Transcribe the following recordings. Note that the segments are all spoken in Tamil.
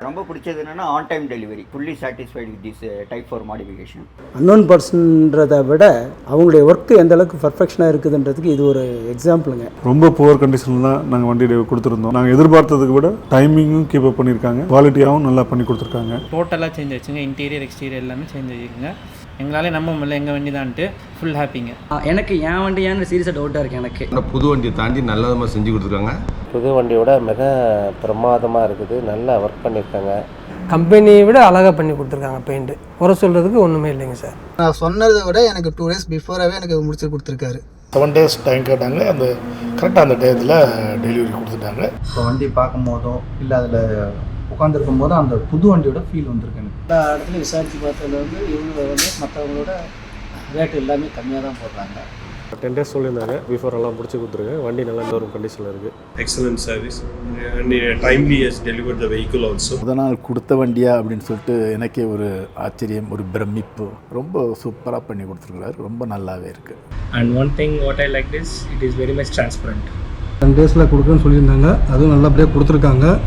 ரொம்ப பிடிச்சது என்னென்னா on time delivery, fully satisfied with this type 4 modification. Unknown பர்சன்றதை விட அவங்களுடைய ஒர்க்கு எந்த அளவுக்கு பர்ஃபெக்ஷனாக இருக்குதுன்றதுக்கு இது ஒரு எக்ஸாம்பிளுங்க. ரொம்ப புவர் கண்டிஷனில் தான் நாங்கள் வண்டி கொடுத்துருந்தோம். நாங்கள் எதிர்பார்த்ததுக்கு விட டைமிங்கும் கீப் அப் பண்ணியிருக்காங்க, குவாலிட்டியாகவும் நல்லா பண்ணி கொடுத்துருக்காங்க. டோட்டலாக சேஞ்ச் ஆச்சுங்க, இன்டீரியர் எக்ஸ்டீரியர் எல்லாமே சேஞ்ச் ஆகிருக்குங்க. எங்களாலே நம்ப முடியல எங்கள் வண்டி தான்ட்டு, ஃபுல் ஹாப்பிங்க. எனக்கு என் வண்டியான்னு சீரியஸாக டவுட்டாக இருக்குது. எனக்கு புது வண்டியை தாண்டி நல்ல விதமாக செஞ்சு கொடுத்துருக்காங்க. புது வண்டியோட மிக பிரமாதமாக இருக்குது, நல்லா ஒர்க் பண்ணியிருக்காங்க. கம்பெனியை விட அழகாக பண்ணி கொடுத்துருக்காங்க. பெயிண்ட்டு குறை சொல்கிறதுக்கு ஒன்றுமே இல்லைங்க சார். நான் சொன்னதை விட எனக்கு 2 days பிஃபோராகவே எனக்கு முடிச்சு கொடுத்துருக்காரு. 7 days டைம் கேட்டாங்க, அந்த கரெக்டாக அந்த டயத்தில் டெலிவரி கொடுத்துட்டாங்க. இப்போ வண்டி பார்க்கும் போதோ இல்லை அதில் உட்காந்துருக்கும் போதும் அந்த புது வண்டியோட ஃபீல் வந்திருக்கு. எல்லா இடத்துலையும் விசாரித்து பார்த்ததில் இவங்க மற்றவங்களோட ரேட்டு எல்லாமே கம்மியாக தான் போடுறாங்க. 10 days சொல்லியிருந்தாங்க, பிஃபோர் எல்லாம் முடிச்சு கொடுத்துருங்க. வண்டி நல்லா ஒரு கண்டிஷனில் இருக்குது. Excellent service and timely has delivered the vehicle also. அதனால் கொடுத்த வண்டியா அப்படின்னு சொல்லிட்டு எனக்கே ஒரு ஆச்சரியம், ஒரு பிரமிப்பு. ரொம்ப சூப்பராக பண்ணி கொடுத்துருக்காரு, ரொம்ப நல்லாவே இருக்குது. And one thing what I like this, it is very much transparent. 10 days கொடுக்குன்னு சொல்லியிருந்தாங்க, அதுவும் நல்லபடியாக கொடுத்துருக்காங்க.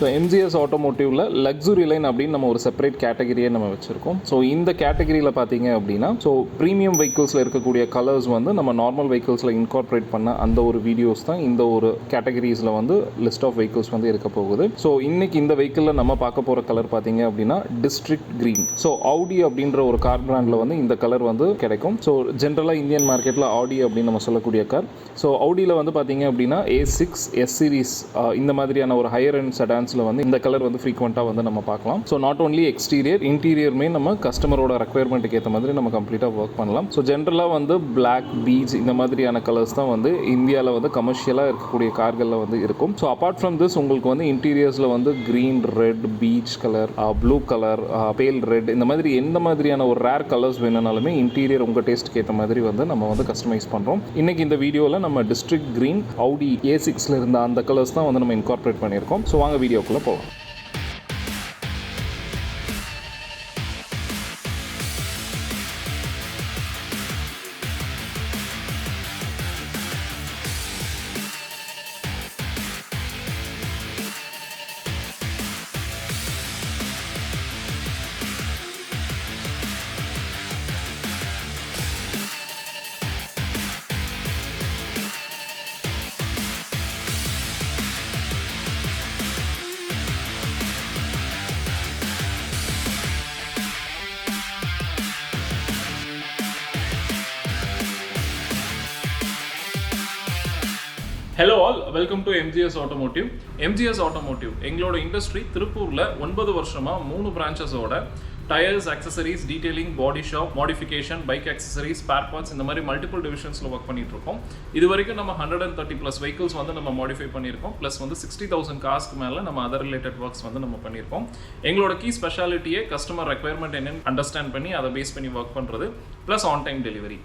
ஸோ எம்ஜிஎஸ் ஆட்டோமோட்டிவில் லக்ஸுரி லைன் அப்படின்னு நம்ம ஒரு செப்பரேட் கேட்டகரியை நம்ம வச்சுருக்கோம். ஸோ இந்த கேட்டகரியில் பார்த்தீங்க அப்படின்னா, ஸோ ப்ரீமியம் வெஹிக்கிள்ஸில் இருக்கக்கூடிய கலர்ஸ் வந்து நம்ம நார்மல் வெஹிக்கிள்ஸில் இன்கார்பரேட் பண்ண அந்த ஒரு வீடியோஸ் தான் இந்த ஒரு கேட்டகரிஸில் வந்து லிஸ்ட் ஆஃப் வெஹிக்கிள்ஸ் வந்து இருக்க போகுது. ஸோ இன்னைக்கு இந்த வெஹிக்கிளில் நம்ம பார்க்க போகிற கலர் பார்த்தீங்க அப்படின்னா டிஸ்ட்ரிக்ட் க்ரீன். ஸோ ஆடி அப்படின்ற ஒரு கார் பிராண்டில் வந்து இந்த கலர் வந்து கிடைக்கும். ஸோ ஜென்ரலாக இந்தியன் மார்க்கெட்டில் ஆடி அப்படின்னு நம்ம சொல்லக்கூடிய கார். ஸோ ஆடியில் வந்து பார்த்தீங்க அப்படின்னா A6 S சீரிஸ் இந்த மாதிரியான ஒரு ஹையர் அண்ட் செடான்ஸ் வந்து இந்த கலர் வந்து ஃப்ரீக்வெண்ட்டாக வந்து நம்ம பார்க்கலாம். ஸோ நாட் ஓன்லி எக்ஸ்டீரியர், இன்டீரியருமே நம்ம கஸ்டமரோட ரெக்யர்மெண்ட்டுக்கு ஏற்ற மாதிரி நம்ம கம்ப்ளீட்டாக ஒர்க் பண்ணலாம். ஸோ ஜென்ரலாக வந்து பிளாக், பீச் இந்த மாதிரியான கலர்ஸ் தான் வந்து இந்தியாவில் வந்து கமர்ஷியலாக இருக்கக்கூடிய கார்களில் வந்து இருக்கும். ஸோ அப்பார்ட் ஃப்ரம் திஸ் உங்களுக்கு வந்து இன்டீரியர்ஸில் வந்து green, red, peach colour, blue colour, பேல் ரெட் இந்த மாதிரி எந்த மாதிரியான ஒரு ரேர் கலர்ஸ் வேணுனாலுமே இன்டீரியர் உங்கள் டேஸ்ட்டுக்கு ஏற்ற மாதிரி வந்து நம்ம வந்து கஸ்டமைஸ் பண்ணுறோம். இன்றைக்கி இந்த வீடியோவில் நம்ம டிஸ்ட்ரிக்ட் க்ரீன் ஆடி A6 இருந்த அந்த கலர்ஸ் தான் வந்து நம்ம இன்கார்பரேட் பண்ணியிருக்கோம். ஸோ வாங்க வீடியோக்குள்ளே போகலாம். Hello all, welcome to MGS automotive. MGS automotive எங்களோட இண்டஸ்ட்ரி திருப்பூரில் 9 வருஷமாக 3 பிரான்ச்சஸோட tyres, accessories, detailing, body shop, modification, bike accessories, spare parts இந்த மாதிரி மல்டிபிள் டிவிஷன்ஸில் ஒர்க் பண்ணிட்டு இருக்கோம். இது வரைக்கும் நம்ம 130+ வெஹிக்கிள்ஸ் வந்து நம்ம மாடிஃபை பண்ணியிருக்கோம். ப்ளஸ் வந்து 60,000 கார்ஸ்க்கு மேலே நம்ம அதர் ரிலேட்டட் ஒர்க்ஸ் வந்து நம்ம பண்ணியிருக்கோம். எங்களோட கீ ஸ்பெஷாலிட்டியே கஸ்டமர் ரெக்யர்மெண்ட் என்னன்னு அண்டர்ஸ்டாண்ட் பண்ணி அதை பேஸ் பண்ணி ஒர்க் பண்ணுறது, plus on time delivery.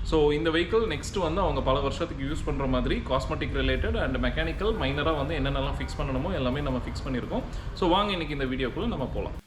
So இந்த வெஹிக்கிள் நெக்ஸ்ட் வந்து அவங்க பல வருஷத்துக்கு யூஸ் பண்ணுற மாதிரி காஸ்மெட்டிக் ரிலேட்டட் அண்ட் மெக்கானிக்கல் மைனராக வந்து என்னென்னலாம் ஃபிக்ஸ் பண்ணணுமோ எல்லாமே நம்ம ஃபிக்ஸ் பண்ணியிருக்கோம். ஸோ வாங்க இன்னைக்கு இந்த வீடியோக்குள்ளே நம்ம போகலாம்.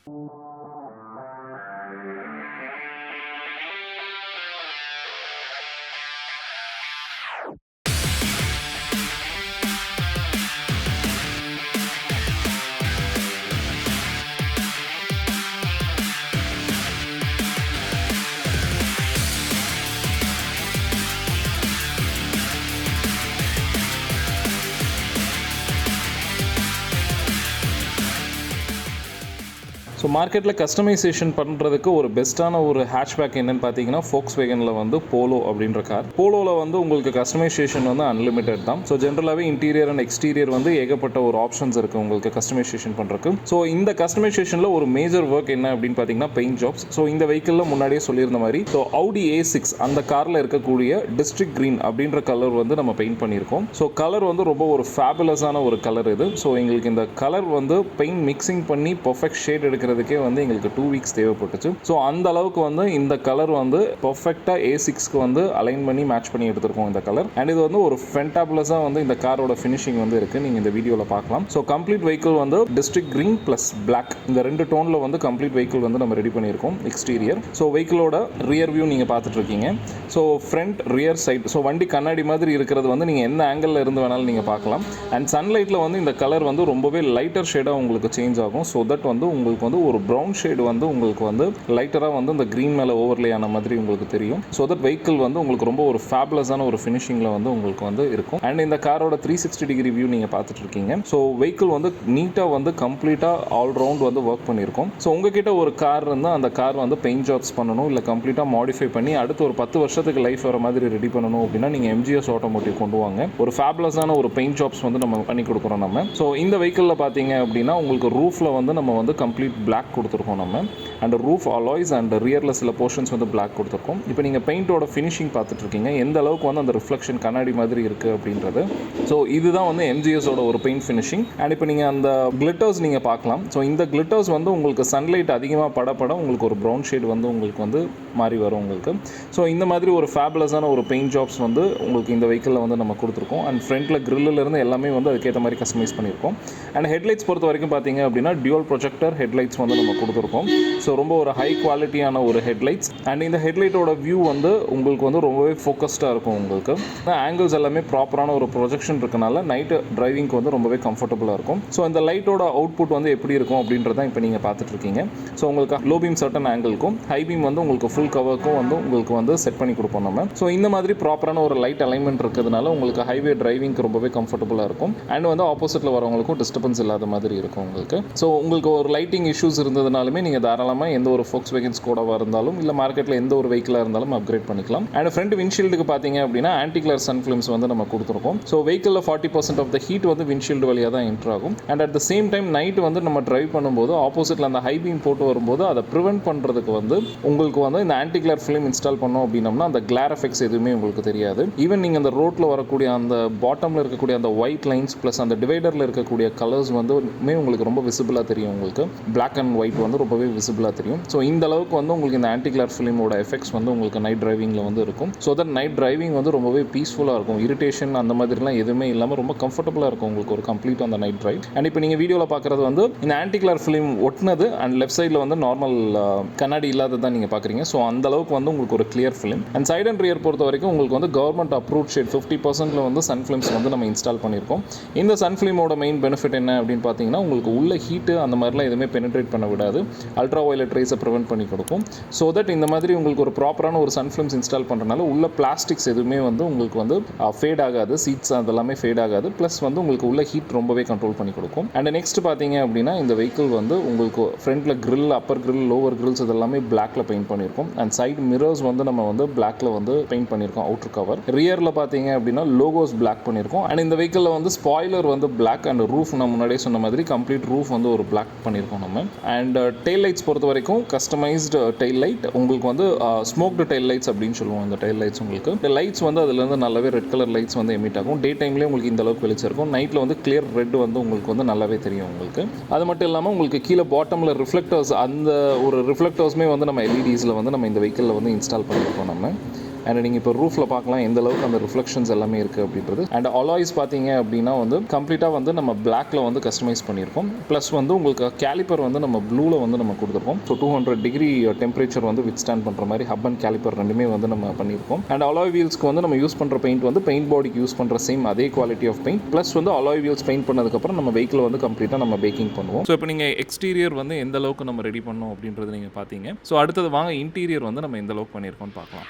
ஸோ மார்க்கெட்டில் கஸ்டமைசேஷன் பண்ணுறதுக்கு ஒரு பெஸ்ட்டான ஒரு ஹேட்ச்பேக் என்னென்னு பார்த்தீங்கன்னா Volkswagenல வந்து போலோ அப்படின்ற கார். போலோவில் வந்து உங்களுக்கு கஸ்டமைசேஷன் வந்து அன்லிமிட்டட் தான். ஸோ ஜென்ரலாகவே இன்டீரியர் அண்ட் எக்ஸ்டீரியர் வந்து ஏகப்பட்ட ஒரு ஆப்ஷன்ஸ் இருக்குது உங்களுக்கு கஸ்டமைசேஷன் பண்ணுறதுக்கு. ஸோ இந்த கஸ்டமைசேஷனில் ஒரு மேஜர் ஒர்க் என்ன அப்படின்னு பார்த்தீங்கன்னா பெயிண்ட் ஜாப்ஸ். ஸோ இந்த வெஹிக்கிளில் முன்னாடியே சொல்லியிருந்த மாதிரி ஸோ Audi A6 அந்த காரில் இருக்கக்கூடிய டிஸ்ட்ரிக்ட் க்ரீன் அப்படின்ற கலர் வந்து நம்ம பெயிண்ட் பண்ணியிருக்கோம். ஸோ கலர் வந்து ரொம்ப ஒரு ஃபேபுலஸான ஒரு கலர் இது. ஸோ எங்களுக்கு இந்த கலர் வந்து பெயிண்ட் மிக்சிங் பண்ணி பர்ஃபெக்ட் ஷேட் எடுக்கிறது பண்ணிக்கிறதுக்கே வந்து எங்களுக்கு 2 வீக்ஸ் தேவைப்பட்டுச்சு. ஸோ அந்த அளவுக்கு வந்து இந்த கலர் வந்து பர்ஃபெக்டாக A6க்கு வந்து அலைன் பண்ணி மேட்ச் பண்ணி எடுத்திருக்கோம் இந்த கலர். அண்ட் இது வந்து ஒரு ஃபென்டாபுலஸாக வந்து இந்த காரோட ஃபினிஷிங் வந்து இருக்குது, நீங்கள் இந்த வீடியோவில் பார்க்கலாம். ஸோ கம்ப்ளீட் வெஹிக்கிள் வந்து டிஸ்ட்ரிக்ட் கிரீன் ப்ளஸ் பிளாக் இந்த 2 டோனில் வந்து கம்ப்ளீட் வெஹிக்கிள் வந்து நம்ம ரெடி பண்ணியிருக்கோம் எக்ஸ்டீரியர். ஸோ வெஹிக்கிளோட ரியர் வியூ நீங்கள் பார்த்துட்ருக்கீங்க. So front rear side, so வண்டி கண்ணாடி மாதிரி இருக்கிறது வந்து நீங்கள் எந்த ஆங்கிளில் இருந்து வேணாலும் நீங்கள் பார்க்கலாம். அண்ட் சன்லைட்டில் வந்து இந்த கலர் வந்து ரொம்பவே லைட்டர் ஷேடாக உங்களுக்கு சேஞ்ச் ஆகும். ஸோ தட் வந்து உங்களுக்கு வந்து ஒரு ப்ரௌன் ஷேடு வந்து உங்களுக்கு வந்து லைட்டராக வந்து இந்த க்ரீன் மேலே ஓவர்லே ஆன மாதிரி உங்களுக்கு தெரியும். ஸோ தட் வெஹிக்கிள் வந்து உங்களுக்கு ரொம்ப ஒரு ஃபேபுலஸான ஒரு ஃபினிஷிங்கில் வந்து உங்களுக்கு வந்து இருக்கும். அண்ட் இந்த காரோட 360 டிகிரி வியூ நீங்கள் பார்த்துட்டு இருக்கீங்க. ஸோ வெஹிக்கிள் வந்து நீட்டாக வந்து கம்ப்ளீட்டாக ஆல் ரவுண்ட் வந்து ஒர்க் பண்ணியிருக்கோம். ஸோ உங்ககிட்ட ஒரு கார் இருந்தால் அந்த கார் வந்து பெயிண்ட் ஜாப்ஸ் பண்ணணும், இல்லை கம்ப்ளீட்டாக மாடிஃபை பண்ணி அடுத்து ஒரு 10 வருஷத்துக்கு லைஃப் வர மாதிரி ரெடி பண்ணணும் அப்படின்னா நீங்கள் MGS ஆட்டோமோட்டிவ் கொண்டு வாங்க. ஒரு ஃபேபுலஸான ஒரு பெயிண்ட் ஜாப்ஸ் வந்து நம்ம பண்ணி கொடுக்குறோம் நம்ம. ஸோ இந்த வெஹிக்கிளில் பார்த்தீங்க அப்படின்னா உங்களுக்கு ரூஃபில் வந்து நம்ம வந்து கம்ப்ளீட் பிளாக் கொடுத்துருக்கோம் நம்ம. அண்ட் ரூஃப் அலாய்ஸ் அண்ட் ரியரில் சில போர்ஷன்ஸ் வந்து பிளாக் கொடுத்துருக்கோம். இப்போ நீங்கள் பெயிண்டோட ஃபினிஷிங் பார்த்துட்டு இருக்கீங்க, எந்த அளவுக்கு வந்து அந்த ரிஃப்ளெக்ஷன் கண்ணாடி மாதிரி இருக்குது அப்படின்றது. ஸோ இதுதான் வந்து MGSோட ஒரு பெயிண்ட் ஃபினிஷிங். அண்ட் இப்போ நீங்கள் அந்த கிளிட்டர்ஸ் நீங்கள் பார்க்கலாம். ஸோ இந்த கிளிட்டர்ஸ் வந்து உங்களுக்கு சன்லைட் அதிகமாக பட உங்களுக்கு ஒரு ப்ரௌன் ஷேட் வந்து உங்களுக்கு வந்து மாறி வரும் உங்களுக்கு. ஸோ இந்த மாதிரி ஒரு ஃபேபுலஸான ஒரு பெயிண்ட் ஜாப்ஸ் வந்து உங்களுக்கு இந்த வெஹிக்கிளில் வந்து நம்ம கொடுத்துருக்கோம். அண்ட் ஃப்ரண்ட்டில் கிரில்லிருந்து எல்லாமே வந்து அதுக்கேற்ற மாதிரி கஸ்டமைஸ் பண்ணியிருக்கோம். அண்ட் ஹெட்லைட்ஸ் பொறுத்த வரைக்கும் பார்த்தீங்க அப்படின்னா டியூல் ப்ரொஜெக்டர் ஹெட்லைட்ஸ் வந்து நம்ம கொடுத்துருக்கோம். ஸோ ரொம்ப ஒரு ஹை குவாலிட்டியான ஒரு ஹெட்லைட்ஸ். அண்ட் இந்த ஹெட்லைட்டோட வியூ வந்து உங்களுக்கு வந்து ரொம்பவே ஃபோக்கஸ்டாக இருக்கும் உங்களுக்கு. ஆங்கிள்ஸ் எல்லாமே ப்ராப்பரான ஒரு ப்ரொஜெக்ஷன் இருக்கனால நைட்டு டிரைவிங்க்கு வந்து ரொம்பவே கம்ஃபர்டபுளாக இருக்கும். ஸோ இந்த லைட்டோட அவுட்புட் வந்து எப்படி இருக்கும் அப்படின்றதான் இப்போ நீங்கள் பார்த்துட்டு இருக்கீங்க. ஸோ உங்களுக்கு லோ பீம் சர்டன் ஆங்கிள்க்கும் ஹை பீம் வந்து உங்களுக்கு ஃபுல் கவருக்கும் வந்து உங்களுக்கு வந்து செட் பண்ணி கொடுப்போம் நம்ம. ஸோ இந்த மாதிரி ப்ராப்பரான ஒரு லைட் அலைன்மெண்ட் இருக்கிறதுனால உங்களுக்கு ஹைவே டிரைவிங்க்கு ரொம்பவே கம்ஃபர்டபுளாக இருக்கும். அண்ட் வந்து ஆப்போசிட்டில் வரவங்களுக்கும் டிஸ்டர்பன்ஸ் இல்லாத மாதிரி இருக்கும் உங்களுக்கு. ஸோ உங்களுக்கு ஒரு லைட்டிங் இஷ்யூஸ் இருந்ததுனாலுமே நீங்கள் தாராளமாக எந்த ஒரு Volkswagen Skodaவாக இருந்தாலும் இல்லை மார்க்கெட்டில் எந்த ஒரு வெஹிக்கிளாக இருந்தாலும் அப்கிரேட் பண்ணிக்கலாம். அண்ட் ஃப்ரண்ட் விண்ட்ஷீல்டுக்கு பார்த்தீங்க அப்படின்னா ஆன்டி கிளர் சன் ஃபிலிம்ஸ் வந்து நம்ம கொடுத்துருக்கோம். ஸோ வெஹிக்கிளில் 40% ஆஃப் த ஹீட் வந்து விண்ட்ஷீல்டு வழியாக தான் என்ட்ரு ஆகும். And at the same time night வந்து நம்ம டிரைவ் பண்ணும்போது ஆப்போசிட்டில் அந்த ஹை பீம் போட்டு வரும்போது அதை ப்ரிவென்ட் பண்ணுறதுக்கு வந்து உங்களுக்கு வந்து இந்த ஆன்டி கிளர் ஃபிலிம் இன்ஸ்டால் பண்ணோம் அப்படின்னம்னா அந்த கிளார் எஃபெக்ட்ஸ் எதுவுமே உங்களுக்கு தெரியாது. ஈவன் நீங்கள் அந்த ரோட்டில் வரக்கூடிய அந்த பாட்டமில் இருக்கக்கூடிய அந்த ஒயிட் லைன்ஸ் ப்ளஸ் அந்த டிவைடரில் இருக்கக்கூடிய கலர்ஸ் வந்து உங்களுக்கு ரொம்ப விசிபிளாக தெரியும். உங்களுக்கு பிளாக் அண்ட் ஒயிட் வந்து ரொம்பவே விசிபிளாக தெரியும். ஸோ இந்த அளவுக்கு வந்து உங்களுக்கு இந்த ஆன்டி கிளர் ஃபிலிமோட எஃபெக்ட்ஸ் வந்து உங்களுக்கு நைட் டிரைவிங்கில் வந்து இருக்கும். ஸோ தட் நைட் டிரைவிங் வந்து ரொம்பவே பீஸ்ஃபுல்லாக இருக்கும். இரிட்டேஷன் அந்த மாதிரிலாம் எதுவுமே இல்லாமல் ரொம்ப கம்ஃபர்டபுளாக இருக்கும் உங்களுக்கு ஒரு கம்ப்ளீட் அந்த நைட் டிரைவ். அண்ட் இப்போ நீங்கள் வீடியோவில் பார்க்குறது வந்து இந்த ஆன்டி கிளர் ஃபிலிம் ஒட்டினது அண்ட் லெஃப்ட் சைடில் வந்து நார்மல் கண்ணாடி இல்லாததான் நீங்கள் பார்க்குறீங்க. ஸோ அந்த அளவுக்கு வந்து உங்களுக்கு ஒரு clear film. And side and rear பொறுத்த வரைக்கும் உங்களுக்கு வந்து கவர்மெண்ட் அப்ரூவ் ஷேட் 50% வந்து சன் ஃபிலிம்ஸ் வந்து நம்ம இன்ஸ்டால் பண்ணியிருக்கோம். இந்த சன் ஃபிலிமோட மெயின் பெனிஃபிட் என்ன அப்படின்னு பார்த்தீங்கன்னா உங்களுக்கு உள்ள ஹீட்டு அந்த மாதிரிலாம் எதுவுமே பெனிட்ரேட் பண்ண விடாது. அல்ட்ரா வயலட் ரேஸை ப்ரிவென்ட் பண்ணி கொடுக்கும். ஸோ தட் இந்த மாதிரி உங்களுக்கு ஒரு ப்ராப்பரான ஒரு சன் ஃபிலிம்ஸ் இன்ஸ்டால் பண்ணுறதுனால உள்ள பிளாஸ்டிக்ஸ் எதுவுமே வந்து உங்களுக்கு வந்து ஃபேட் ஆகாது, சீட்ஸ் அதெல்லாமே ஃபேட் ஆகாது. ப்ளஸ் வந்து உங்களுக்கு உள்ள ஹீட் ரொம்பவே கண்ட்ரோல் பண்ணி கொடுக்கும். அண்ட் நெக்ஸ்ட் பார்த்தீங்க அப்படின்னா இந்த வெஹிக்கிள் வந்து உங்களுக்கு ஃப்ரண்ட்டில் grill, upper grill, lower grills இதெல்லாமே பிளாக்ல பெயிண்ட் பண்ணியிருக்கோம். அண்ட் சைடு மிரர்ஸ் வந்து நம்ம வந்து பிளாக்ல வந்து பெயிண்ட் பண்ணியிருக்கோம் அவுட்டர் கவர். ரியரில் பார்த்தீங்க அப்படின்னா லோகோஸ் பிளாக் பண்ணியிருக்கோம். அண்ட் இந்த வெஹிக்கிளில் வந்து ஸ்பாய்லர் வந்து பிளாக் அண்ட் ரூஃப் நம்ம முன்னாடியே சொன்ன மாதிரி கம்ப்ளீட் ரூஃப் வந்து ஒரு பிளாக் பண்ணியிருக்கோம் நம்ம. அண்ட் டெயில் லைட்ஸ் பொறுத்த வரைக்கும் கஸ்டமைஸ்டு டெயில் லைட் உங்களுக்கு வந்து ஸ்மோக்டு டெயில் லைட்ஸ் அப்படின்னு சொல்லுவோம். அந்த டெயில் லைட்ஸ் உங்களுக்கு இந்த லைட்ஸ் வந்து அதுலேருந்து நல்லாவே ரெட் கலர் லைட்ஸ் வந்து எமிட் ஆகும். டே டைம்லேயே உங்களுக்கு இந்த அளவுக்கு வெளிச்சிருக்கும். நைட்டில் வந்து கிளியர் ரெட் வந்து உங்களுக்கு வந்து நல்லாவே தெரியும் உங்களுக்கு. அது மட்டும் இல்லாமல் உங்களுக்கு கீழே பாட்டமில் ரிஃப்ளெக்டர்ஸ், அந்த ஒரு ரிஃப்ளெக்டர்ஸுமே வந்து நம்ம எல்இடிஸில் வந்து நம்ம இந்த வெஹிக்கிளில் வந்து இன்ஸ்டால் பண்ணியிருக்கோம் நம்ம. அண்ட் நீங்கள் இப்போ ரூஃபில் பார்க்கலாம் எந்த அளவுக்கு அந்த ரிஃப்ளெக்ஷன்ஸ் எல்லாமே இருக்குது அப்படின்றது. அண்ட் அலாய்ஸ் பார்த்தீங்க அப்படின்னா வந்து கம்ப்ளீட்டாக வந்து நம்ம பிளாக்ல வந்து கஸ்டமைஸ் பண்ணியிருக்கோம். ப்ளஸ் வந்து உங்களுக்கு கேலிப்பர் வந்து நம்ம ப்ளூவில் வந்து நம்ம கொடுத்துருக்கோம். ஸோ 200 டிகிரி டெம்பரேச்சர் வந்து வித் ஸ்டாண்ட் பண்ணுற மாதிரி ஹப் அண்ட் கேலிப்பர் ரெண்டுமே வந்து நம்ம பண்ணியிருக்கோம். அண்ட் அலாய் வீல்ஸ்க்கு வந்து நம்ம யூஸ் பண்ணுற பெயிண்ட் வந்து பெயிண்ட் பாடிக்கு யூஸ் பண்ணுற சேம் அதே குவாலிட்டி ஆஃப் பெயிண்ட். ப்ளஸ் வந்து அலாய் வீல்ஸ் பெயிண்ட் பண்ணதுக்கப்புறம் நம்ம வெஹிக்கிள் வந்து கம்ப்ளீட்டாக நம்ம பேக்கிங் பண்ணுவோம். ஸோ இப்போ நீங்கள் எக்ஸ்டீரியர் வந்து எந்த அளவுக்கு நம்ம ரெடி பண்ணோம் அப்படின்றது நீங்கள் பார்த்தீங்க. ஸோ அடுத்தது வாங்க இன்டீரியர் வந்து நம்ம எந்த அளவுக்கு பண்ணியிருக்கோம்னு பார்க்கலாம்.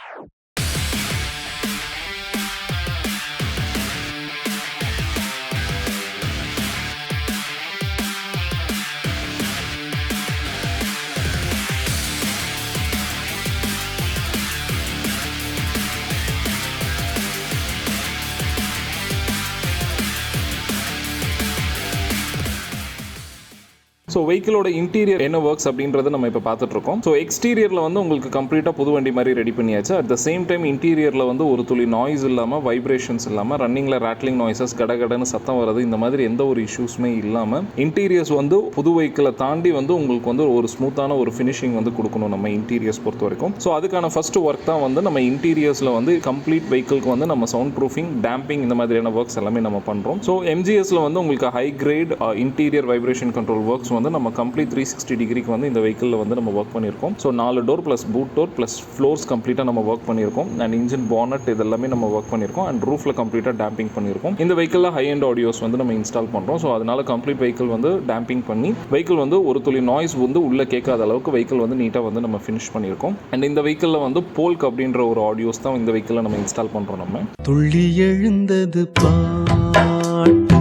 ஸோ வெஹிக்கிளோட இன்டீரியர் என்ன ஒர்க்ஸ் அப்படின்றத நம்ம இப்போ பார்த்துட்டு இருக்கோம். ஸோ எக்ஸ்டீரியரில் வந்து உங்களுக்கு கம்ப்ளீட்டாக புது வண்டி மாதிரி ரெடி பண்ணியாச்சு. அட் த சேம் டைம் இன்டீரியரில் வந்து ஒரு துளி நாய்ஸ் இல்லாமல், வைப்ரேஷன்ஸ் இல்லாமல், ரன்னிங்கில் ரேட்லிங் நாய்ஸஸ், கடகடன்னு சத்தம் வர்றது, இந்த மாதிரி எந்த ஒரு இஷ்யூஸுமே இல்லாமல் இன்டீரியர்ஸ் வந்து புது வெஹிக்கிளை தாண்டி வந்து உங்களுக்கு வந்து ஒரு ஸ்மூத்தான ஒரு ஃபினிஷிங் வந்து கொடுக்கணும் நம்ம இன்டீரியர்ஸ் பொறுத்த வரைக்கும். ஸோ அதுக்கான ஃபர்ஸ்ட் ஒர்க் தான் வந்து நம்ம இன்டீரியர்ஸில் வந்து கம்ப்ளீட் வெஹிக்கிளுக்கு வந்து நம்ம சவுண்ட் ப்ரூஃபிங், டேம்பிங், இந்த மாதிரியான ஒர்க்ஸ் எல்லாமே நம்ம பண்ணுறோம். ஸோ எம்ஜிஎஸில் வந்து உங்களுக்கு high grade interior vibration control works வந்து நம்ம கம்ப்ளீட் 360 டிகிரிக்கு வந்து இந்த வெஹிக்கிளில் வந்து நம்ம ஒர்க் பண்ணியிருக்கோம். So 4 door plus boot door plus floors கம்ப்ளீட்டாக நம்ம ஒர்க் பண்ணியிருக்கோம். அண்ட் இன்ஜின் பானட் இதெல்லாமே நம்ம ஒர்க் பண்ணியிருக்கோம். அண்ட் ரூஃபில் கம்ப்ளீட்டாக டேம்பிங் பண்ணியிருக்கோம். இந்த வெஹிக்கிளில் ஹை அண்ட் ஆடியோஸ் வந்து நம்ம இன்ஸ்டால் பண்ணுறோம். ஸோ அதனால கம்ப்ளீட் வெஹிக்கிள் வந்து டேம்பிங் பண்ணி வெஹிக்கிள் வந்து ஒரு துளி நாய்ஸ் வந்து உள்ளே கேட்காத அளவுக்கு வெஹிக்கிள் வந்து நீட்டாக வந்து நம்ம ஃபினிஷ் பண்ணியிருக்கோம். அண்ட் இந்த வெஹிக்கிளில் வந்து போல்க் அப்படின்ற ஒரு ஆடியோஸ் தான் இந்த வெஹிக்கிளில் நம்ம இன்ஸ்டால் பண்ணுறோம். நம்ம துள்ளி எழுந்தது பாட்டு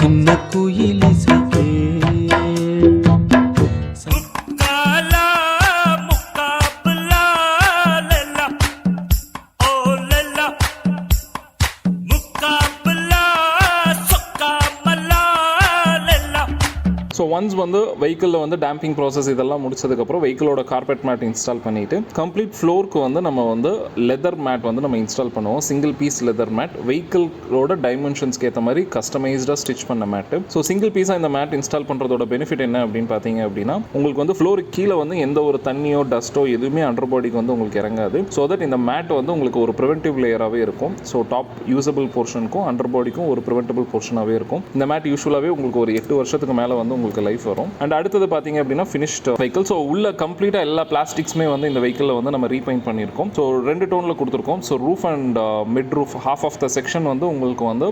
சின்ன குயில் இசைக்கே ஸோ ஒன்ஸ் வந்து வெஹிக்கிளில் வந்து டேம்பிங் ப்ராசஸ் இதெல்லாம் முடிச்சதுக்கப்புறம் வெஹிக்கிளோட கார்பெட் மேட் இன்ஸ்டால் பண்ணிவிட்டு கம்ப்ளீட் ஃப்ளோருக்கு வந்து நம்ம வந்து லெதர் மேட் வந்து நம்ம இன்ஸ்டால் பண்ணுவோம். சிங்கிள் பீஸ் லெதர் மேட், வெஹிக்கிளோட டைமென்ஷன்ஸ்க்கு ஏற்ற மாதிரி கஸ்டமைஸ்டாக ஸ்டிச் பண்ண மேட்டு. ஸோ சிங்கிள் பீஸாக இந்த மேட் இன்ஸ்டால் பண்ணுறதோட பெனிஃபிட் என்ன அப்படின்னு பார்த்தீங்க அப்படின்னா, உங்களுக்கு வந்து ஃப்ளோருக்கு கீழே வந்து எந்த ஒரு தண்ணியோ டஸ்ட்டோ எதுவுமே அண்டர் பாடிக்கு வந்து உங்களுக்கு இறங்காது. ஸோ தட் இந்த மேட் வந்து உங்களுக்கு ஒரு ப்ரிவென்டிவ் லேயராகவே இருக்கும். ஸோ டாப் யூசபிள் போர்ஷனுக்கும் அண்டர் பாடிக்கும் ஒரு ப்ரிவென்டபிள் போர்ஷனாகவே இருக்கும். இந்த மேட் யூஸ்வலாகவே உங்களுக்கு ஒரு 8 வருஷத்துக்கு மேலே வந்து உங்களுக்கு லைஃப் வரும். அண்ட் அடுத்தது பார்த்தீங்க அப்படின்னா ஃபினிஷ்ட் வெஹிக்கிள். ஸோ உள்ள கம்ப்ளீட்டாக எல்லா பிளாஸ்டிக்ஸுமே வந்து இந்த வெஹிக்கிளில் வந்து நம்ம ரீபெயிண்ட் பண்ணியிருக்கோம். ஸோ 2 டோனில் கொடுத்துருக்கோம். So roof and mid roof half of the section வந்து உங்களுக்கு வந்து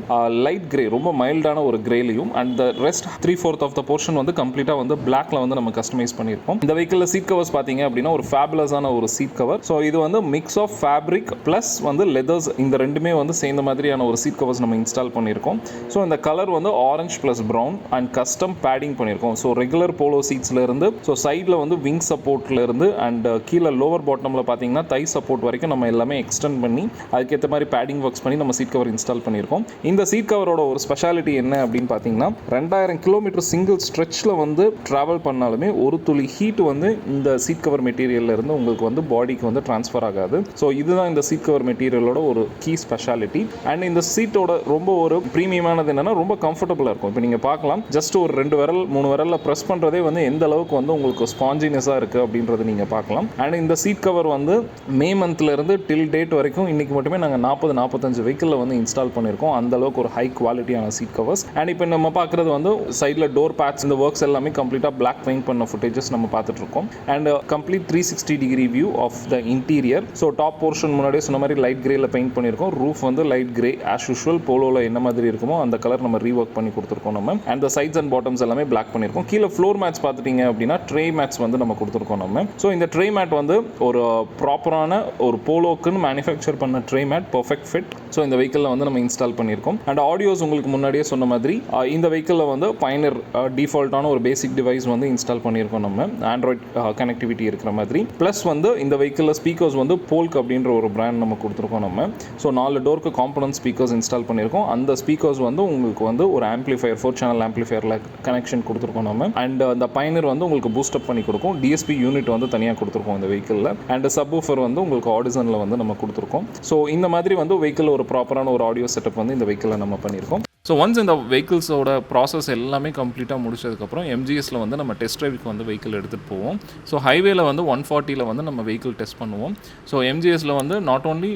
லைட் கிரே, ரொம்ப மைல்டான ஒரு கிரேலையும், and the rest 3/4 of the portion வந்து கம்ப்ளீட்டாக வந்து பிளாக்ல வந்து நம்ம கஸ்டமைஸ் பண்ணியிருக்கோம். இந்த வெஹிக்கிளில் சீட் கவர்ஸ் பார்த்தீங்க அப்படின்னா ஒரு ஃபேபுலஸான ஒரு சீட் கவர். ஸோ இது வந்து மிக்ஸ் ஆஃப் ஃபேப்ரிக் ப்ளஸ் வந்து லெதர்ஸ், இந்த ரெண்டுமே வந்து சேர்ந்த மாதிரியான ஒரு சீட் கவர்ஸ் நம்ம இன்ஸ்டால் பண்ணியிருக்கோம். ஸோ இந்த கலர் வந்து orange plus brown and custom padding பண்ணியிருக்கோம். ஸோ ரெகுலர் போலோ சீட்ஸ்ல இருந்து, ஸோ சைடில் வந்து விங் சப்போர்ட்ல இருந்து அண்ட் கீழே லோவர் பாட்டமில் பார்த்தீங்கன்னா தை சப்போர்ட் வரைக்கும் நம்ம எல்லாமே எக்ஸ்டெண்ட் பண்ணி அதுக்கேற்ற மாதிரி பேடிங் ஒர்க்ஸ் பண்ணி நம்ம சீட் கவர் இன்ஸ்டால் பண்ணியிருக்கோம். இந்த சீட் கவரோட ஒரு ஸ்பெஷாலிட்டி என்ன அப்படின்னு பார்த்தீங்கன்னா, 2000 கிலோமீட்டர் சிங்கிள் ஸ்ட்ரெச்சில் வந்து ட்ராவல் பண்ணாலுமே ஒரு துளி ஹீட் வந்து இந்த சீட் கவர் மெட்டீரியல்ல இருந்து உங்களுக்கு வந்து பாடிக்கு வந்து ட்ரான்ஸ்ஃபர் ஆகாது. ஸோ இதுதான் இந்த சீட் கவர் மெட்டீரியலோட ஒரு கீ ஸ்பெஷாலிட்டி. அண்ட் இந்த சீட்டோட ரொம்ப ஒரு ப்ரீமியமானது என்னன்னா, ரொம்ப கம்ஃபர்டபுளாக இருக்கும். இப்போ நீங்கள் பார்க்கலாம், ஜஸ்ட் ஒரு 2 விரல் 3 விரலில் ப்ரெஸ் பண்ணுறதே வந்து எந்த அளவுக்கு வந்து உங்களுக்கு ஸ்பாஞ்சினஸாக இருக்குது அப்படின்றது நீங்கள் பார்க்கலாம். அண்ட் இந்த சீட் கவர் வந்து மே மந்த்லேருந்து டில் டேட் வரைக்கும் இன்றைக்கி மட்டுமே நாங்கள் 40-45 வெஹிக்கிளில் வந்து இன்ஸ்டால் பண்ணியிருக்கோம். அந்த அளவுக்கு ஒரு ஹை குவாலிட்டியான சீட் கவர்ஸ். அண்ட் இப்போ நம்ம பார்க்குறது வந்து சைடில் டோர் பேட்ஸ், இந்த ஒர்க்ஸ் எல்லாமே கம்ப்ளீட்டாக பிளாக் பெயிண்ட் பண்ண ஃபுட்டேஜஸ் நம்ம பார்த்துட்டு இருக்கோம். And complete 360 degree view of the interior. So top portion முன்னாடியே சொன்ன மாதிரி லைட் கிரேல பெயிண்ட் பண்ணியிருக்கோம். ரூஃப் வந்து லைட் கிரே ஆஸ் யூஷுவல் போலோவில் என்ன மாதிரி இருக்குமோ அந்த கலர் நம்ம ரீஒர்க் பண்ணி கொடுத்துருக்கோம் நம்ம. And the sides and bottoms எல்லாமே பிளாக் பண்ணியிருக்கோம். கீழே ஃப்ளோர் மேட்ஸ் பார்த்துட்டீங்க அப்படின்னா ட்ரே மேட்ஸ் வந்து நம்ம கொடுத்துருக்கோம் நம்ம. ஸோ இந்த ட்ரே மேட் வந்து ஒரு ப்ராப்பரான ஒரு போலோக்குன்னு மேனுஃபேக்சர் பண்ண tray mat, perfect fit. So இந்த வெஹிக்கிளில் வந்து நம்ம இன்ஸ்டால் பண்ணியிருக்கோம். அண்ட் ஆடியோஸ் உங்களுக்கு முன்னாடியே சொன்ன மாதிரி இந்த வெஹிக்கிளில் வந்து பயனர் டிஃபால்ட்டான ஒரு பேசிக் டிவைஸ் வந்து இன்ஸ்டால் பண்ணியிருக்கோம் நம்ம, ஆண்ட்ராய்ட் கனெக்டிவிட்டி இருக்கிற மாதிரி. ப்ளஸ் வந்து இந்த வெஹிக்கிளில் ஸ்பீக்கர்ஸ் வந்து போல்க் அப்படின்ற ஒரு பிராண்ட் நம்ம கொடுத்துருக்கோம் நம்ம. ஸோ 4 டோருக்கு காம்பனன்ட் ஸ்பீக்கர்ஸ் இன்ஸ்டால் பண்ணியிருக்கோம். அந்த ஸ்பீக்கர்ஸ் வந்து உங்களுக்கு வந்து ஒரு ஆம்பிளிஃபயர் 4 சேனல் ஆம்பிளிஃபயரில் கனெக்ஷன் கொடுத்துருக்கோம் நம்ம. அண்ட் அந்த பயனர் வந்து உங்களுக்கு பூஸ்டப் பண்ணி கொடுக்கும். டிஎஸ்பி யூனிட் வந்து தனியாக கொடுத்துருக்கோம் இந்த வெஹிக்கிளில். அண்ட் சப்வூஃபர் வந்து உங்களுக்கு ஆடிசனில் வந்து நம்ம கொடுத்துருக்கோம். ஸோ இந்த மாதிரி வந்து வெஹிக்கிள் ஒரு ப்ராப்பரான ஒரு ஆடியோ செட்டப் வந்து இந்த வெஹிக்கிளில் நம்ம பண்ணியிருக்கோம். ஸோ ஒன்ஸ் இந்த வெஹிக்கிள்ஸோட ப்ராசஸ் எல்லாமே கம்ப்ளீட்டாக முடிச்சதுக்கப்புறம் எம்ஜிஎஸில் வந்து நம்ம டெஸ்ட் ட்ரைவுக்கு வந்து வெஹிக்கிள் எடுத்துகிட்டு போவோம். ஸோ ஹைவேல வந்து 140 வந்து நம்ம வெஹிக்கிள் டெஸ்ட் பண்ணுவோம். ஸோ எம்ஜிஎஸில் வந்து not only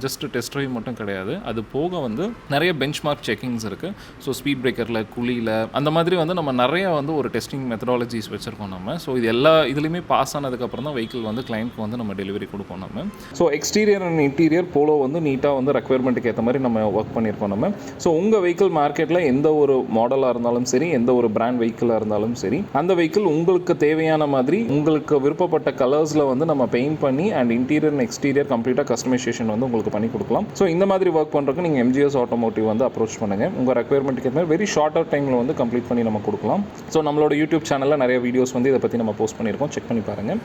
just test drive மட்டும் கிடையாது, அது போக வந்து நிறைய பெஞ்ச் மார்க் செக்கிங்ஸ் இருக்குது. ஸோ ஸ்பீட் பிரேக்கரில், குழியில், அந்த மாதிரி வந்து நம்ம நிறைய வந்து ஒரு டெஸ்டிங் மெத்தடாலஜிஸ் வச்சுருக்கோம் நம்ம. ஸோ இது எல்லா இதுலேயுமே பாஸ் ஆனதுக்கப்புறம் தான் வெஹிக்கிள் வந்து கிளைண்ட்க்கு வந்து நம்ம டெலிவரி கொடுப்போம் நம்ம. So exterior and interior polo வந்து நீட்டாக வந்து ரெக்குயர்மெண்ட்டுக்கு ஏற்ற மாதிரி நம்ம ஒர்க் பண்ணியிருக்கோம் நம்ம. ஸோ உங்கள் வெஹிக்கிள் மார்க்கெட்டில் எந்த ஒரு மாடலாக இருந்தாலும் சரி, எந்த ஒரு பிராண்ட் வெஹிக்கிளாக இருந்தாலும் சரி, அந்த வெஹிக்கிள் உங்களுக்கு தேவையான மாதிரி உங்களுக்கு விருப்பப்பட்ட கலர்ஸில் வந்து நம்ம பெயிண்ட் பண்ணி அண்ட் இன்டீரியர் அண்ட் எக்ஸ்டீரியர் கம்ப்ளீட்டாக கஸ்டமைசேஷன் வந்து உங்களுக்கு பண்ணி கொடுக்கலாம். ஸோ இந்த மாதிரி ஒர்க் பண்ணுறதுக்கு நீங்கள் எம்ஜிஎஸ் ஆட்டோமோட்டிவ் வந்து அப்ரோச் பண்ணுங்கள். உங்கள் ரெக்குயர்மெண்ட்டுக்கு ஏற்ற மாதிரி வெரி ஷார்ட்டர் டைமில் வந்து கம்ப்ளீட் பண்ணி நம்ம கொடுக்கலாம். ஸோ நம்மளோட யூடியூப் சேனலில் நிறைய வீடியோஸ் வந்து இதை பற்றி நம்ம போஸ்ட் பண்ணியிருக்கோம், செக் பண்ணி பாருங்கள்.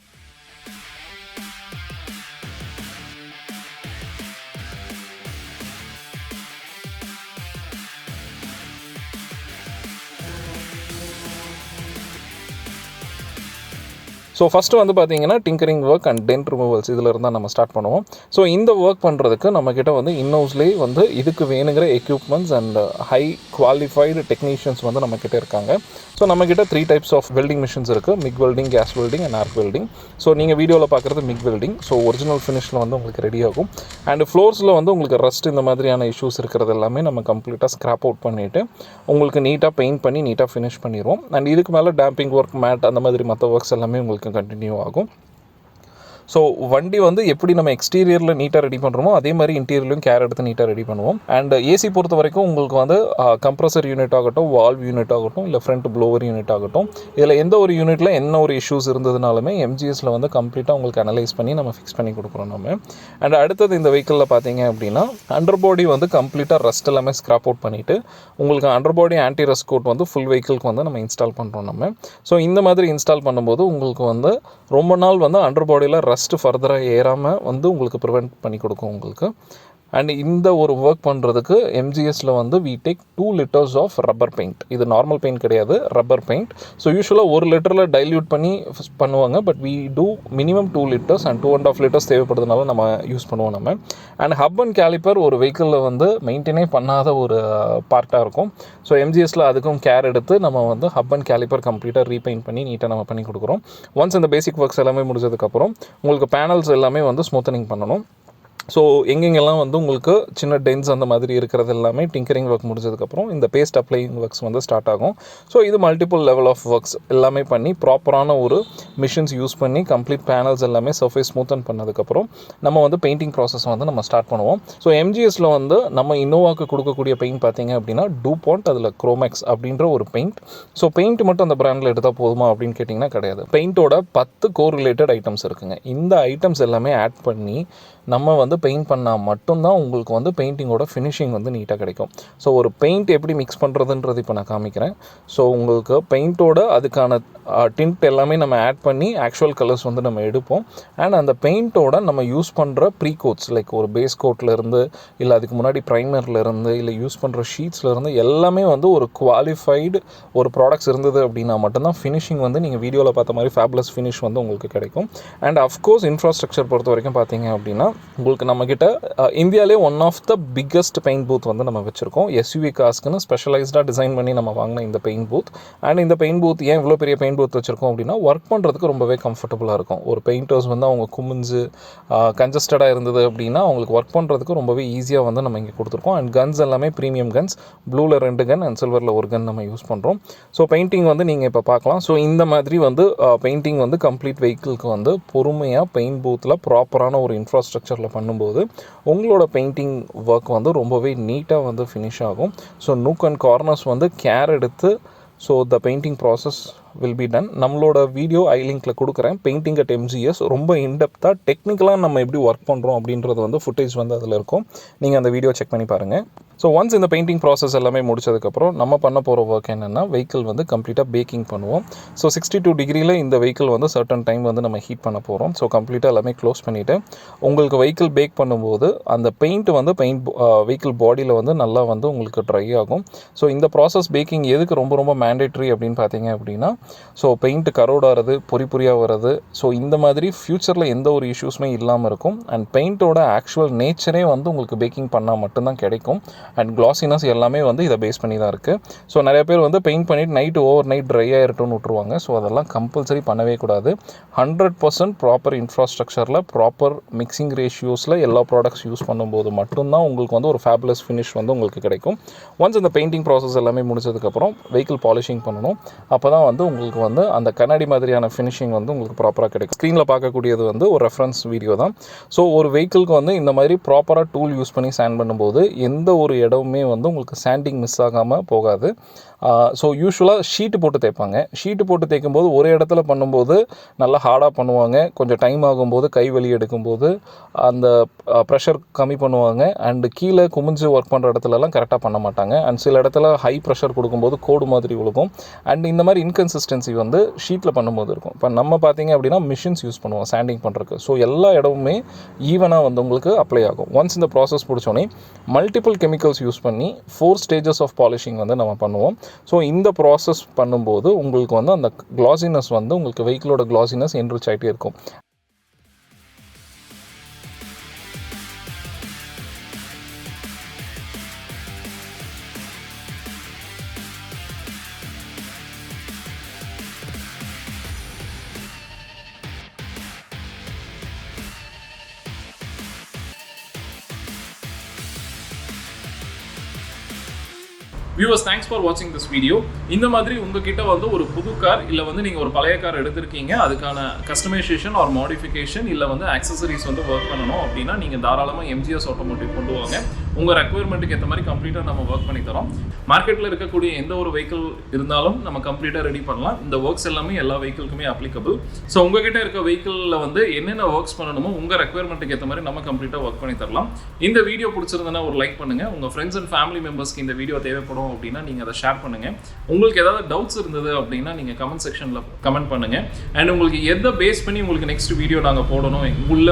ஸோ ஃபஸ்ட்டு வந்து பார்த்தீங்கன்னா tinkering work and dent removals இதில் இருந்தால் நம்ம ஸ்டார்ட் பண்ணுவோம். ஸோ இந்த ஒர்க் பண்ணுறதுக்கு நம்மக்கிட்ட வந்து இன்னோஸ்லேயே வந்து இதுக்கு வேணுங்கிற equipments and high qualified technicians வந்து நம்மக்கிட்ட இருக்காங்க. ஸோ நம்மக்கிட்ட 3 டைப்ஸ் ஆஃப் வெல்டிங் மிஷின்ஸ் இருக்குது. MIG welding, gas welding and arc welding. So நீங்கள் வீடியோவில் பார்க்குறது மிக் வெல்டிங். ஸோ ஒரிஜினல் ஃபினிஷில் வந்து உங்களுக்கு ரெடி ஆகும். அண்ட் ஃப்ளோர்ஸில் வந்து உங்களுக்கு ரஸ்ட் இந்த மாதிரியான இஷ்யூஸ் இருக்கிறது எல்லாமே நம்ம கம்ப்ளீட்டாக ஸ்க்ராப் அவுட் பண்ணிவிட்டு உங்களுக்கு நீட்டாக பெயிண்ட் பண்ணி நீட்டாக ஃபினிஷ் பண்ணிடுவோம். அண்ட் இதுக்கு மேலே டேம்பிங் ஒர்க், மேட் அந்த மாதிரி மற்ற ஒர்க்ஸ் எல்லாமே உங்களுக்கு கண்டினியூ ஆகும். ஸோ வண்டி வந்து எப்படி நம்ம எக்ஸ்டீரியரில் நீட்டாக ரெடி பண்ணுறோமோ அதே மாதிரி இன்டீரியர்லையும் கேர் எடுத்து நீட்டாக ரெடி பண்ணுவோம். அண்ட் ஏசி பொறுத்த வரைக்கும் உங்களுக்கு வந்து கம்ப்ரஸர் யூனிட் ஆகட்டும், வால்வ் யூனிட் ஆகட்டும், இல்லை ஃப்ரண்ட் ப்ளோவர் யூனிட் ஆகட்டும், இதில் எந்த ஒரு யூனிட்டில் என்ன ஒரு இஷ்யூஸ் இருந்ததுனாலுமே எம்ஜிஎஸில் வந்து கம்ப்ளீட்டாக உங்களுக்கு அனலைஸ் பண்ணி நம்ம ஃபிக்ஸ் பண்ணி கொடுக்குறோம் நம்ம. அண்ட் அடுத்தது இந்த வெஹிக்கிளில் பார்த்தீங்க அப்படின்னா அண்டர் பாடி வந்து கம்ப்ளீட்டாக ரஸ்ட் எல்லாமே ஸ்க்ராப் அவுட் பண்ணிவிட்டு உங்களுக்கு அண்டர் பாடி ஆன்டி ரஸ்ட் கோட் வந்து ஃபுல் வெஹிக்கிளுக்கு வந்து நம்ம இன்ஸ்டால் பண்ணுறோம் நம்ம. ஸோ இந்த மாதிரி இன்ஸ்டால் பண்ணும்போது உங்களுக்கு வந்து ரொம்ப நாள் வந்து அண்டர் பாடியில் ரஸ்ட்டு ஃபர்தராக ஏறாமல் வந்து உங்களுக்கு ப்ரிவெண்ட் பண்ணி கொடுக்கும் உங்களுக்கு. அண்ட் இந்த ஒரு ஒர்க் பண்ணுறதுக்கு எம்ஜிஎஸில் வந்து we take 2 liters of rubber paint. இது நார்மல் பெயிண்ட் கிடையாது, ரப்பர் பெயிண்ட். ஸோ யூஸ்வலாக 1 literல டைல்யூட் பண்ணி பண்ணுவாங்க. But we do minimum 2 liters and 2.5 liters தேவைப்படுறதுனால நம்ம யூஸ் பண்ணுவோம் நம்ம. அண்ட் ஹப் அண்ட் கேலிப்பர் ஒரு வெஹிக்கிளில் வந்து மெயின்டைனே பண்ணாத ஒரு பார்ட்டாக இருக்கும். ஸோ எம்ஜிஎஸில் அதுக்கும் கேர் எடுத்து நம்ம வந்து ஹப் அண்ட் கேலிப்பர் கம்ப்ளீட்டாக ரீபெயிண்ட் பண்ணி நீட்டாக நம்ம பண்ணி கொடுக்குறோம். ஒன்ஸ் இந்த பேசிக் ஒர்க்ஸ் எல்லாமே முடிஞ்சதுக்கப்புறம் உங்களுக்கு பேனல்ஸ் எல்லாமே வந்து ஸ்மூத்தனிங் பண்ணணும். ஸோ எங்கெங்கெல்லாம் வந்து உங்களுக்கு சின்ன டென்ஸ் அந்த மாதிரி இருக்கிறது எல்லாமே டிங்கரிங் ஒர்க் முடிஞ்சதுக்கப்புறம் இந்த பேஸ்ட் அப்ளைங் ஒர்க்ஸ் வந்து ஸ்டார்ட் ஆகும். ஸோ இது மல்டிபிள் லெவல் ஆஃப் ஒர்க்ஸ் எல்லாமே பண்ணி ப்ராப்பரான ஒரு மிஷின்ஸ் யூஸ் பண்ணி கம்ப்ளீட் பேனல்ஸ் எல்லாமே சர்ஃபேஸ் ஸ்மூத்தன் பண்ணதுக்கப்புறம் நம்ம வந்து பெயிண்டிங் ப்ராசஸ் வந்து நம்ம ஸ்டார்ட் பண்ணுவோம். ஸோ எம்ஜிஎஸில் வந்து நம்ம இன்னோவாக்கு கொடுக்கக்கூடிய பெயிண்ட் பார்த்தீங்க அப்படின்னா டூபாண்ட், அதில் குரோமேக்ஸ் அப்படின்ற ஒரு பெயிண்ட். ஸோ பெயிண்ட் மட்டும் அந்த பிராண்டில் எடுத்தால் போதுமா அப்படின்னு கேட்டிங்கன்னா கிடையாது. பெயிண்டோட 10 கோர் ரிலேட்டட் ஐட்டம்ஸ் இருக்குங்க. இந்த ஐட்டம்ஸ் எல்லாமே ஆட் பண்ணி நம்ம வந்து பெயிண்ட் பண்ணால் மட்டும்தான் உங்களுக்கு வந்து பெயிண்டிங்கோட ஃபினிஷிங் வந்து நீட்டாக கிடைக்கும். ஸோ ஒரு பெயிண்ட் எப்படி மிக்ஸ் பண்ணுறதுன்றது இப்போ நான் காமிக்கிறேன். ஸோ உங்களுக்கு பெயிண்ட்டோட அதுக்கான டிண்ட் எல்லாமே நம்ம ஆட் பண்ணி ஆக்சுவல் கலர்ஸ் வந்து நம்ம எடுப்போம். அண்ட் அந்த பெயிண்ட்டோட நம்ம யூஸ் பண்ணுற ப்ரீ கோட்ஸ் லைக் ஒரு பேஸ் கோட்லேருந்து இல்லை அதுக்கு முன்னாடி ப்ரைமர்லேருந்து இல்லை யூஸ் பண்ணுற ஷீட்ஸ்லேருந்து எல்லாமே வந்து ஒரு குவாலிஃபைடு ஒரு ப்ராடக்ட்ஸ் இருந்தது அப்படின்னா மட்டும்தான் ஃபினிஷிங் வந்து நீங்கள் வீடியோவில் பார்த்த மாதிரி ஃபேப்லஸ் ஃபினிஷ் வந்து உங்களுக்கு கிடைக்கும். அண்ட் அஃப்கோர்ஸ் இன்ஃப்ராஸ்ட்ரக்சர் பொறுத்த வரைக்கும் பார்த்தீங்க அப்படின்னா உங்களுக்கு நம்மக்கிட்ட இந்தியாவிலே one of the biggest paint booth வந்து நம்ம வச்சுருக்கோம். எஸ்யூவி கார்ஸ்க்குன்னு ஸ்பெஷலைஸ்டாக டிசைன் பண்ணி நம்ம வாங்கின இந்த பெயிண்ட் பூத். அண்ட் இந்த பெயிண்ட் பூத் ஏன் இவ்வளோ பெரிய பெயிண்ட் பூத் வச்சுருக்கோம் அப்படின்னா ஒர்க் பண்ணுறதுக்கு ரொம்பவே கம்ஃபர்டபுளாக இருக்கும். ஒரு பெயிண்டர்ஸ் வந்து அவங்க குமிஞ்சு கன்ஜஸ்டடாக இருந்தது அப்படின்னா அவங்களுக்கு ஒர்க் பண்ணுறதுக்கு ரொம்பவே ஈஸியாக வந்து நம்ம இங்கே கொடுத்துருக்கோம். அண்ட் கன்ஸ் எல்லாமே ப்ரீமியம் கன்ஸ், ப்ளூவில் 2 கன் அண்ட் சில்வரில் 1 கன் நம்ம யூஸ் பண்ணுறோம். ஸோ பெயிண்டிங் வந்து நீங்கள் இப்போ பார்க்கலாம். ஸோ இந்த மாதிரி வந்து பெயிண்டிங் வந்து கம்ப்ளீட் வெஹிக்கிளுக்கு வந்து பொறுமையாக பெயிண்ட் பூத்தில் ப்ராப்பரான ஒரு இன்ஃப்ராஸ்ட்ரக்சரில் பண்ணும்போது உங்களோட பெயிண்டிங் ஒர்க் வந்து ரொம்பவே நீட்டாக வந்து ஃபினிஷ் ஆகும். ஸோ நூக் அண்ட் கார்னர்ஸ் வந்து கேர் எடுத்து so the painting process will be done. நம்மளோட வீடியோ ஐ லிங்க்கில் கொடுக்குறேன். பெயிண்டிங் அட் எம்ஜிஎஸ் ரொம்ப இன்டெப்த்தாக டெக்னிக்கலாக நம்ம எப்படி ஒர்க் பண்ணுறோம் அப்படின்றது வந்து ஃபுட்டேஜ் வந்து அதில் இருக்கும். நீங்கள் அந்த வீடியோ செக் பண்ணி பாருங்கள். ஸோ ஒன்ஸ் இந்த பெயிண்டிங் ப்ராசஸ் எல்லாமே முடிச்சதுக்கப்புறம் நம்ம பண்ண போகிற ஒர்க் என்னென்னா வெஹிக்கிள் வந்து கம்ப்ளீட்டாக பேக்கிங் பண்ணுவோம். ஸோ 62 டிகிரியில் இந்த வெஹிக்கிள் வந்து சர்டன் டைம் வந்து நம்ம ஹீட் பண்ண போகிறோம். ஸோ கம்ப்ளீட்டாக எல்லாமே க்ளோஸ் பண்ணிவிட்டு உங்களுக்கு வெஹிக்கிள் பேக் பண்ணும்போது அந்த பெயிண்ட் வந்து வெஹிக்கிள் பாடியில் வந்து நல்லா வந்து உங்களுக்கு ட்ரை ஆகும். ஸோ இந்த ப்ராசஸ் பேக்கிங் எதுக்கு ரொம்ப ரொம்ப மேண்டேட்ரி அப்படின்னு பார்த்தீங்க அப்படின்னா ஸோ பெயிண்ட் கரோட் ஆகிறது, பொறியாக வர்றது, ஸோ இந்த மாதிரி ஃப்யூச்சரில் எந்த ஒரு இஷ்யூஸுமே இல்லாமல் இருக்கும். அண்ட் பெயிண்ட்டோட ஆக்சுவல் நேச்சரே வந்து உங்களுக்கு பேக்கிங் பண்ணால் மட்டும்தான் கிடைக்கும். அண்ட் கிளாசினஸ் எல்லாமே வந்து இதை பேஸ் பண்ணி தான் இருக்குது. ஸோ நிறைய பேர் வந்து பெயிண்ட் பண்ணிவிட்டு நைட்டு ஓவர் நைட் ட்ரை ஆகிருட்டும்னு விட்ருவாங்க. ஸோ அதெல்லாம் கம்பல்சரி பண்ணவே கூடாது. 100% ப்ராப்பர் இன்ஃப்ராஸ்ட்ரக்சரில் ப்ராப்பர் மிக்சிங் ரேஷியோஸில் எல்லா ப்ராடக்ட்ஸ் யூஸ் பண்ணும்போது மட்டும்தான் உங்களுக்கு வந்து ஒரு ஃபேபுலஸ் ஃபினிஷ் வந்து உங்களுக்கு கிடைக்கும். ஒன்ஸ் இந்த பெயிண்டிங் ப்ராசஸ் எல்லாமே முடிச்சதுக்கப்புறம் வெஹிக்கிள் பாலிஷிங் பண்ணணும். அப்போ தான் வந்து உங்களுக்கு வந்து அந்த கண்ணாடி மாதிரியான ஃபினிஷிங் வந்து உங்களுக்கு ப்ராப்பராக கிடைக்கும். ஸ்க்ரீனில் பார்க்கக்கூடியது வந்து ஒரு ரெஃபரன்ஸ் வீடியோ தான். ஸோ ஒரு வெஹிக்கிளுக்கு வந்து இந்த மாதிரி ப்ராப்பராக டூல் யூஸ் பண்ணி சாண்ட் பண்ணும்போது எந்த ஒரு இடமுமே வந்து உங்களுக்கு சாண்டிங் மிஸ் ஆகாமல் போகாது. ஸோ யூஸ்வலாக ஷீட்டு போட்டு தேய்ப்பாங்க. ஷீட்டு போட்டு தேய்க்கும்போது ஒரு இடத்துல பண்ணும்போது நல்லா ஹார்டாக பண்ணுவாங்க. கொஞ்சம் டைம் ஆகும்போது கை வலி எடுக்கும்போது அந்த ப்ரெஷர் கம்மி பண்ணுவாங்க. அண்டு கீழே குமிஞ்சு ஒர்க் பண்ணுற இடத்துலலாம் கரெக்டாக பண்ண மாட்டாங்க. அண்ட் சில இடத்துல ஹை ப்ரெஷர் கொடுக்கும்போது கோடு மாதிரி விழுகும். அண்ட் இந்த மாதிரி இன்கன்சிஸ்டன்சி வந்து ஷீட்டில் பண்ணும்போது இருக்கும். இப்போ நம்ம பார்த்தீங்க அப்படின்னா மிஷின்ஸ் யூஸ் பண்ணுவோம் சாண்டிங் பண்ணுறதுக்கு. ஸோ எல்லா இடமுமே ஈவனாக வந்து உங்களுக்கு அப்ளை ஆகும். ஒன்ஸ் இந்த ப்ராசஸ் பிடிச்சோன்னே மல்டிபிள் கெமிக்கல்ஸ் யூஸ் பண்ணி 4 ஸ்டேஜஸ் ஆஃப் பாலிஷிங் வந்து நம்ம பண்ணுவோம். ஸோ இந்த ப்ராசஸ் பண்ணும்போது உங்களுக்கு வந்து அந்த க்ளாசினஸ் வந்து உங்களுக்கு வெஹிக்கிளோட க்ளாசினஸ் என்ரிச் ஆகிட்டே இருக்கும். வியூவர்ஸ், தேங்க்ஸ் ஃபார் வாட்சிங் திஸ் வீடியோ. இந்த மாதிரி உங்ககிட்ட வந்து ஒரு புது கார் இல்லை வந்து நீங்கள் ஒரு பழைய கார் எடுத்திருக்கீங்க, அதுக்கான கஸ்டமைசேஷன் ஆர் மாடிஃபிகேஷன் இல்லை வந்து ஆக்சசரிஸ் வந்து ஒர்க் பண்ணணும் அப்படின்னா நீங்கள் தாராளமாக எம்ஜிஎஸ் ஆட்டோமோட்டிவ் கொண்டு வாங்க. உங்கள் ரெக்குயர்மெண்ட்டுக்கு ஏற்ற மாதிரி கம்ப்ளீட்டாக நம்ம ஒர்க் பண்ணி தரோம். மார்க்கெட்டில் இருக்கக்கூடிய எந்த ஒரு வெஹிக்கிள் இருந்தாலும் நம்ம கம்ப்ளீட்டாக ரெடி பண்ணலாம். இந்த ஒர்க்ஸ் எல்லாமே எல்லா வெஹிக்கிளுக்குமே அப்ளிகபிள். ஸோ உங்ககிட்ட இருக்க வெஹிக்கிளில் வந்து என்னென்ன ஒர்க்ஸ் பண்ணணுமோ உங்கள் ரெக்குயர்மெண்ட்டுக்கு ஏற்ற மாதிரி நம்ம கம்ப்ளீட்டாக ஒர்க் பண்ணி தரலாம். இந்த வீடியோ பிடிச்சிருந்தனா ஒரு லைக் பண்ணுங்கள். உங்கள் ஃப்ரெண்ட்ஸ் அண்ட் ஃபேமிலி மெம்பர்ஸ்க்கு இந்த வீடியோ தேவைப்படும் அப்படின்னா நீங்கள் அதை ஷேர் பண்ணுங்கள். உங்களுக்கு ஏதாவது டவுட்ஸ் இருந்தது அப்படின்னா நீங்கள் கமெண்ட் செக்ஷனில் கமெண்ட் பண்ணுங்கள். அண்ட் உங்களுக்கு எதை பேஸ் பண்ணி உங்களுக்கு நெக்ஸ்ட் வீடியோ நாங்கள் போடணும்,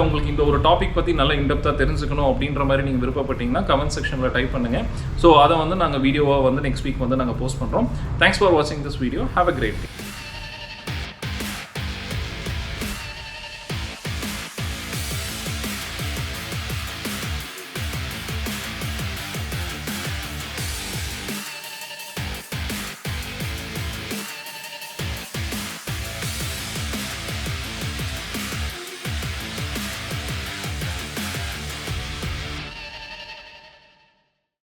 உங்களுக்கு இந்த ஒரு டாபிக் பற்றி நல்லா இன்டெப்த்தாக தெரிஞ்சுக்கணும் அப்படின்ற மாதிரி நீங்கள் விருப்பப்பட்டீங்கன்னா கமெண்ட் செக்ஷனில் டைப் பண்ணுங்கள். ஸோ அதை வந்து நாங்கள் வீடியோவாக வந்து நெக்ஸ்ட் வீக் வந்து நாங்கள் போஸ்ட் பண்ணுறோம். தேங்க்ஸ் ஃபார் வாட்சிங் this video. Have a great day.